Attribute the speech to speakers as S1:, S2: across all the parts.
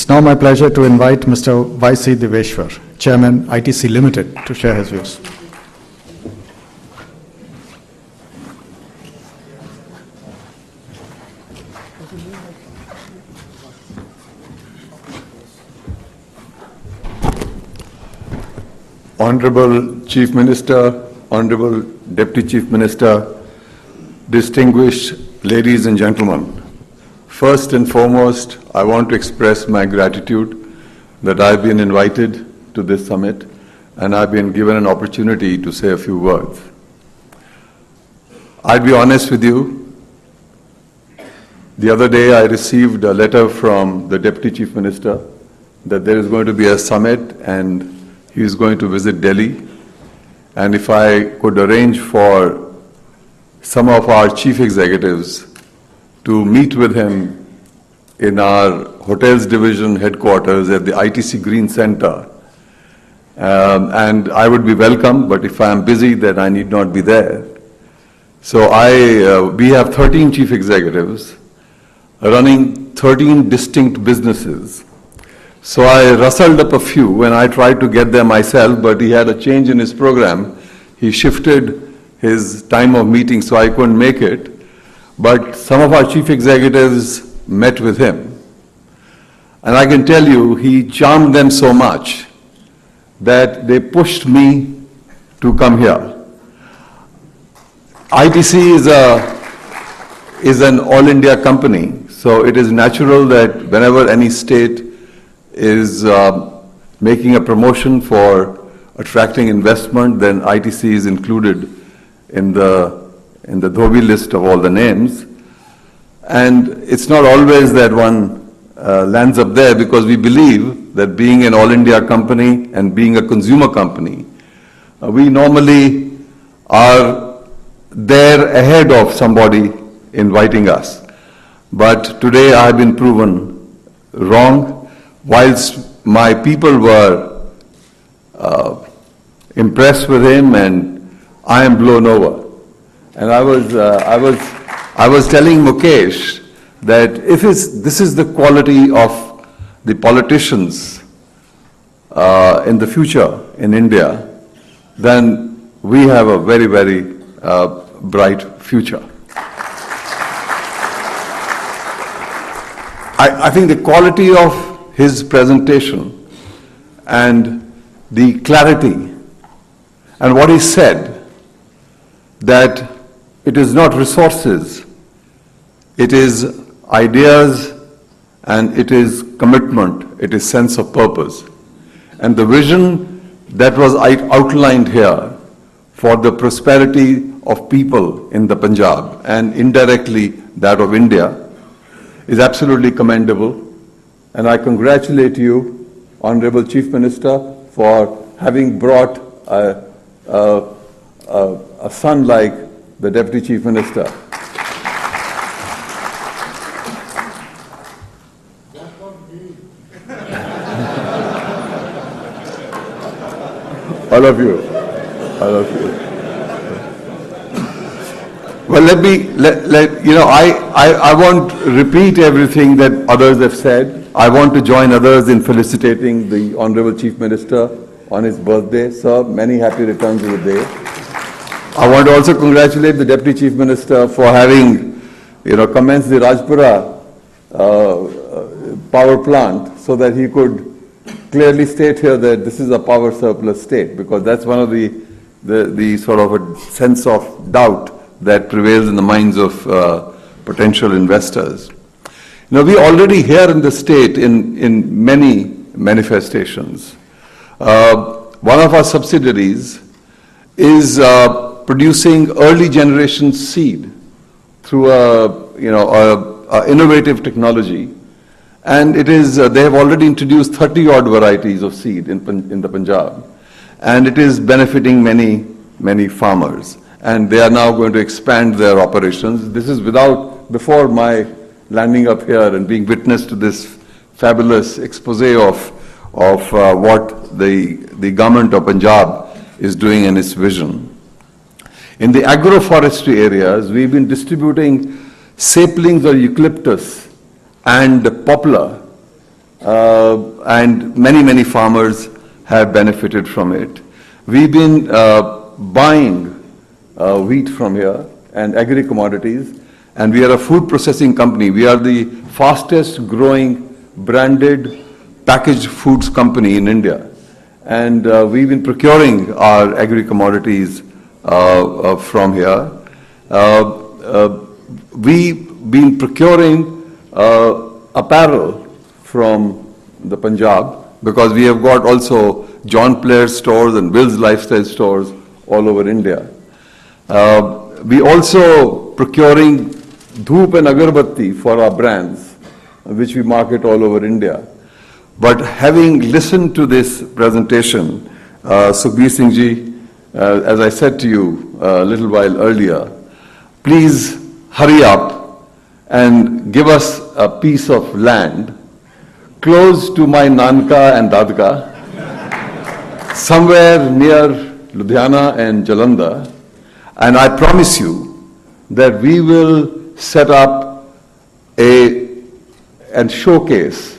S1: It's now my pleasure to invite Mr. Y.C. Diveshwar, Chairman, ITC Limited, to share his views.
S2: Honorable Chief Minister, Honorable Deputy Chief Minister, distinguished ladies and gentlemen, first and foremost, I want to express my gratitude that I've been invited to this summit and I've been given an opportunity to say a few words. I'll be honest with you. The other day I received a letter from the Deputy Chief Minister that there is going to be a summit and he is going to visit Delhi. And if I could arrange for some of our chief executives to meet with him in our hotels division headquarters at the ITC Green Center. And I would be welcome, but if I am busy, then I need not be there. So we have 13 chief executives running 13 distinct businesses. So I rustled up a few and I tried to get there myself, but he had a change in his program. He shifted his time of meeting, so I couldn't make it. But some of our chief executives met with him. And I can tell you, he charmed them so much that they pushed me to come here. ITC is an all-India company, so it is natural that whenever any state is making a promotion for attracting investment, then ITC is included in the Dhobi list of all the names. And it's not always that one lands up there, because we believe that being an all-India company and being a consumer company, we normally are there ahead of somebody inviting us. But today I have been proven wrong. Whilst my people were impressed with him, and I am blown over. And I was telling Mukesh that if this is the quality of the politicians in the future in India, then we have a very, very bright future. I think the quality of his presentation and the clarity and what he said, that it is not resources, it is ideas, and it is commitment, it is sense of purpose. And the vision that was outlined here for the prosperity of people in the Punjab and indirectly that of India is absolutely commendable. And I congratulate you, Honorable Chief Minister, for having brought a son like the Deputy Chief Minister. All of you. Well, I won't repeat everything that others have said. I want to join others in felicitating the Honorable Chief Minister on his birthday. Sir, many happy returns of the day. I want to also congratulate the Deputy Chief Minister for having, commenced the Rajpura power plant so that he could clearly state here that this is a power surplus state, because that's one of the sort of a sense of doubt that prevails in the minds of potential investors. We already here in the state in many manifestations. One of our subsidiaries is producing early generation seed through a innovative technology, and it is they have already introduced 30 odd varieties of seed in the Punjab, and it is benefiting many farmers, and they are now going to expand their operations. This is before my landing up here and being witness to this fabulous expose of what the government of Punjab is doing in its vision. In the agroforestry areas, we've been distributing saplings of eucalyptus and poplar and many farmers have benefited from it. We've been buying wheat from here and agri-commodities, and we are a food processing company. We are the fastest growing branded packaged foods company in India. And we've been procuring our agri-commodities from here. We've been procuring apparel from the Punjab because we have got also John Player stores and Will's Lifestyle stores all over India. We also procuring dhoop and agarbatti for our brands, which we market all over India. But having listened to this presentation, Sukhbir Singh ji, as I said to you a little while earlier, please hurry up and give us a piece of land close to my Nanka and Dadka, somewhere near Ludhiana and Jalandhar, and I promise you that we will set up and showcase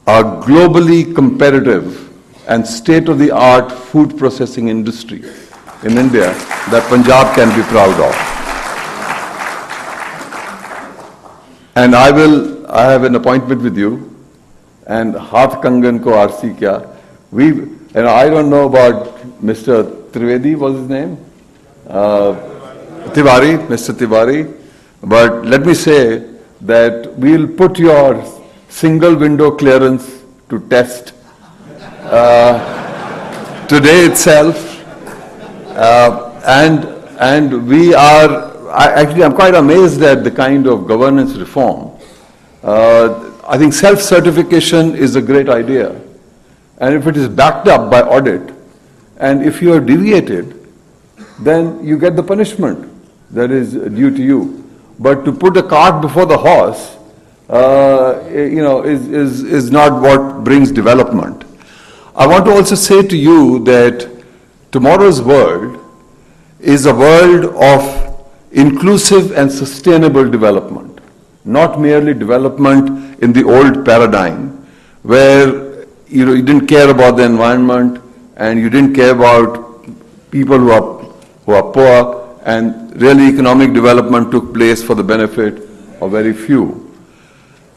S2: a globally competitive and state-of-the-art food processing industry in India that Punjab can be proud of. And I have an appointment with you, and Haath Kangan ko RC kya. I don't know about Mr. Trivedi, was his name? Tiwari, Mr. Tiwari. But let me say that we'll put your single window clearance to test today itself. And we are, actually I'm quite amazed at the kind of governance reform. I think self-certification is a great idea. And if it is backed up by audit, and if you are deviated, then you get the punishment that is due to you. But to put the cart before the horse, is not what brings development. I want to also say to you that tomorrow's world is a world of inclusive and sustainable development, not merely development in the old paradigm where you didn't care about the environment and you didn't care about people who are poor, and really economic development took place for the benefit of very few.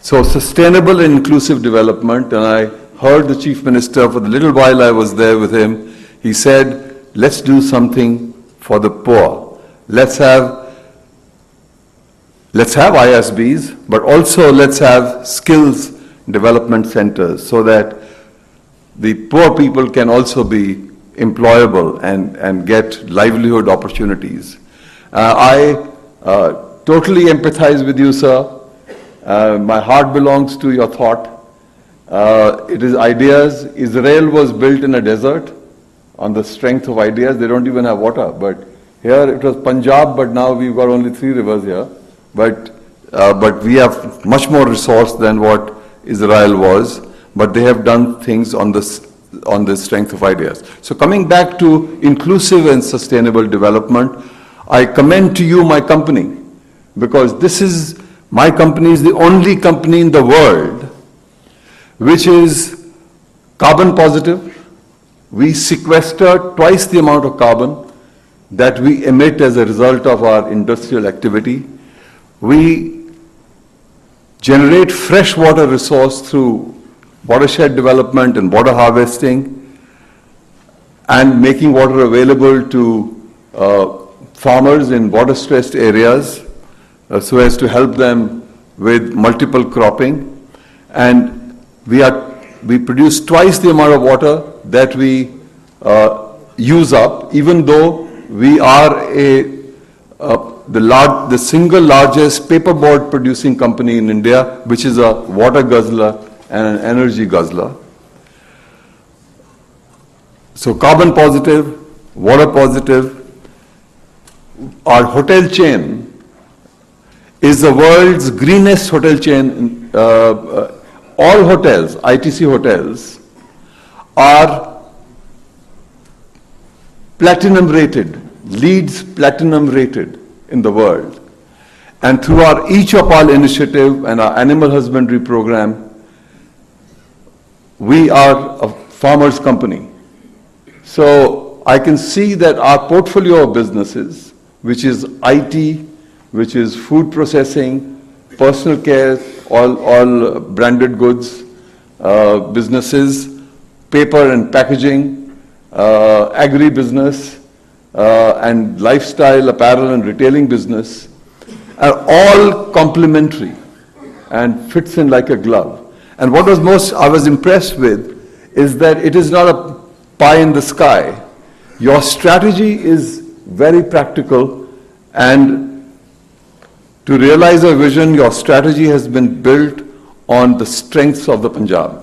S2: So sustainable and inclusive development, and I heard the Chief Minister for the little while I was there with him, he said, let's do something for the poor. Let's have ISBs, but also let's have skills development centers so that the poor people can also be employable and get livelihood opportunities. I totally empathize with you, sir. My heart belongs to your thought. It is ideas. Israel was built in a desert on the strength of ideas. They don't even have water. But here it was Punjab, but now we've got only 3 rivers here. But we have much more resource than what Israel was. But they have done things on the strength of ideas. So coming back to inclusive and sustainable development, I commend to you my company, because my company is the only company in the world which is carbon positive. We sequester twice the amount of carbon that we emit as a result of our industrial activity. We generate fresh water resource through watershed development and water harvesting and making water available to farmers in water-stressed areas so as to help them with multiple cropping. And we produce twice the amount of water that we use up, even though we are the single largest paperboard producing company in India, which is a water guzzler and an energy guzzler. So carbon positive, water positive. Our hotel chain is the world's greenest hotel chain. All hotels, ITC hotels, are platinum rated, LEED's platinum rated in the world. And through our Each of All initiative and our animal husbandry program, we are a farmer's company. So I can see that our portfolio of businesses, which is IT, which is food processing, personal care, all branded goods, businesses, paper and packaging, agri-business, and lifestyle, apparel and retailing business, are all complementary and fits in like a glove. And what I was impressed with is that it is not a pie in the sky. Your strategy is very practical, and to realize a vision, your strategy has been built on the strengths of the Punjab.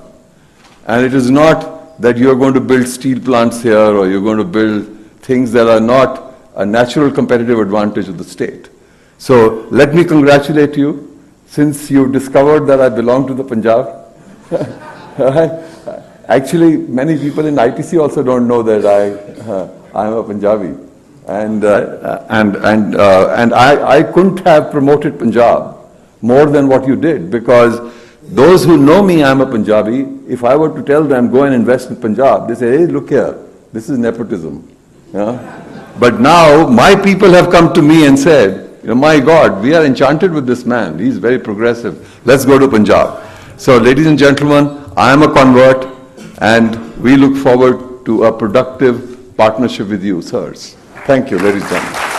S2: And it is not that you're going to build steel plants here or you're going to build things that are not a natural competitive advantage of the state. So let me congratulate you, since you discovered that I belong to the Punjab. Actually, many people in ITC also don't know that I am a Punjabi. And I couldn't have promoted Punjab more than what you did, because those who know me, I'm a Punjabi. If I were to tell them, go and invest in Punjab, they say, hey, look here, this is nepotism. But now my people have come to me and said, my God, we are enchanted with this man. He's very progressive. Let's go to Punjab. So, ladies and gentlemen, I am a convert, and we look forward to a productive partnership with you, sirs. Thank you, ladies and gentlemen.